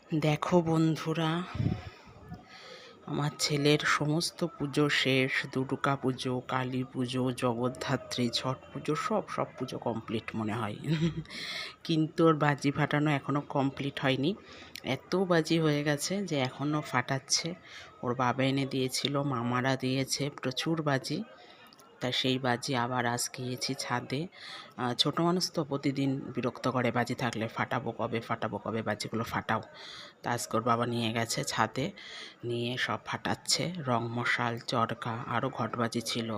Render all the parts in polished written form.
দেখো বন্ধুরা, আমার ছেলের সমস্ত পুজো শেষ। দুর্গা পুজো, কালী পুজো, জগদ্ধাত্রী, ছট পুজো, সব পুজো কমপ্লিট মনে হয়। কিন্তু ওর বাজি ফাটানো এখনও কমপ্লিট হয়নি। এত বাজি হয়ে গেছে যে এখনও ফাটাচ্ছে। ওর বাবা এনে দিয়েছিল, মামারা দিয়েছে প্রচুর বাজি। তা সেই বাজি আবার আজ গিয়েছি ছাদে। ছোটো মানুষ তো প্রতিদিন বিরক্ত করে বাজি থাকলে, ফাটাবো কবে বাজিগুলো ফাটাও। তা আজকে ওর বাবা নিয়ে গেছে ছাদে, নিয়ে সব ফাটাচ্ছে। রং মশাল, চরকা, আরও ঘটবাজি ছিল,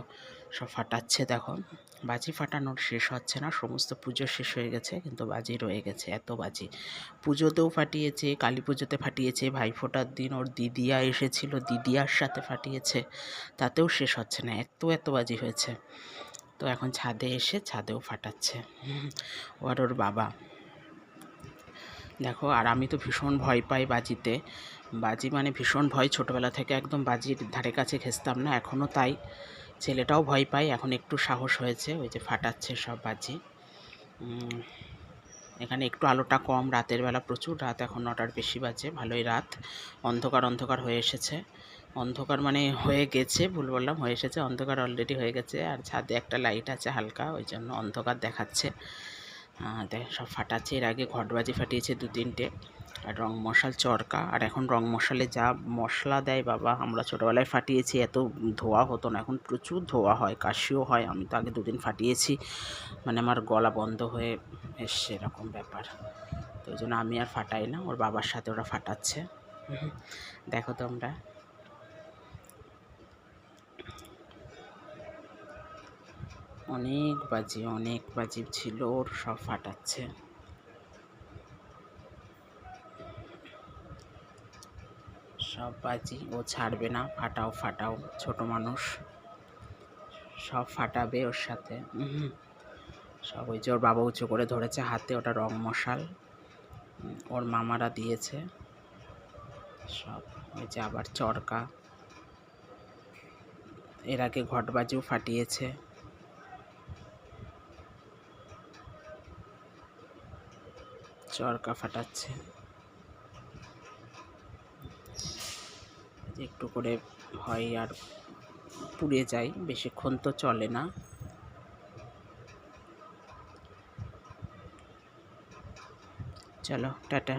সব ফাটাচ্ছে। দেখো, বাজি ফাটানোর শেষ হচ্ছে না। সমস্ত পুজো শেষ হয়ে গেছে কিন্তু বাজি রয়ে গেছে, এত বাজি। পুজোতেও ফাটিয়েছে, কালী পুজোতে ফাটিয়েছে, ভাইফোঁটার দিন ওর দিদিয়া এসেছিল, দিদিয়ার সাথে ফাটিয়েছে, তাতেও শেষ হচ্ছে না, এত বাজি হয়েছে। তো এখন ছাদে এসে ছাদেও ফাটাচ্ছে ও আর ওর বাবা। দেখো, আর আমি তো ভীষণ ভয় পাই বাজিতে। বাজি মানে ভীষণ ভয়, ছোটোবেলা থেকে একদম বাজির ধারে কাছে ঘেঁচতাম না, এখনও তাই। ছেলেটাও ভয় পায়, এখন একটু সাহস হয়েছে, ওই যে ফাটাচ্ছে সব বাজি। এখানে একটু আলোটা কম, রাতের বেলা প্রচুর রাত, এখন 9টার বেশি বাজে, ভালোই রাত। অন্ধকার হয়ে এসেছে। অন্ধকার মানে হয়ে গেছে, ভুল বললাম, হয়ে এসেছে। অন্ধকার অলরেডি হয়ে গেছে, আর ছাদে একটা লাইট আছে হালকা, ওই জন্য অন্ধকার দেখাচ্ছে। দেখ, সব ফাটাচ্ছে। এর আগে ঘটবাজি ফাটিয়েছে 2-3টে, আর রং মশাল, চরকা। আর এখন রং মশালে যা মশলা দেয় বাবা, আমরা ছোটোবেলায় ফাটিয়েছি, এত ধোয়া হতো না, এখন প্রচুর ধোয়া হয়, কাশিও হয়। আমি তো আগে 2 দিন ফাটিয়েছি, মানে আমার গলা বন্ধ হয়ে এসছে, এরকম ব্যাপার। তো ওই জন্য আমি আর ফাটাই না, ওর বাবার সাথে ওরা ফাটাচ্ছে। দেখো তোমরা, অনেক বাজি ছিল ওর, সব ফাটাচ্ছে। সব বাজি ও ছাড়বে না, ফাটাও, ছোট মানুষ, সব ফাটাবে ওর সাথে। সব ওই যে ওর বাবা উঁচু করে ধরেছে হাতে, ওটা রং মশাল, ওর মামারা দিয়েছে সব। ওই যে আবার চরকা, এর আগে ঘটবাজিও ফাটিয়েছে। চরকা ফাটাচ্ছে, একটু করে হয় আর পুড়ে যায়, বেশিক্ষণ তো চলে না। চলো, টাটা।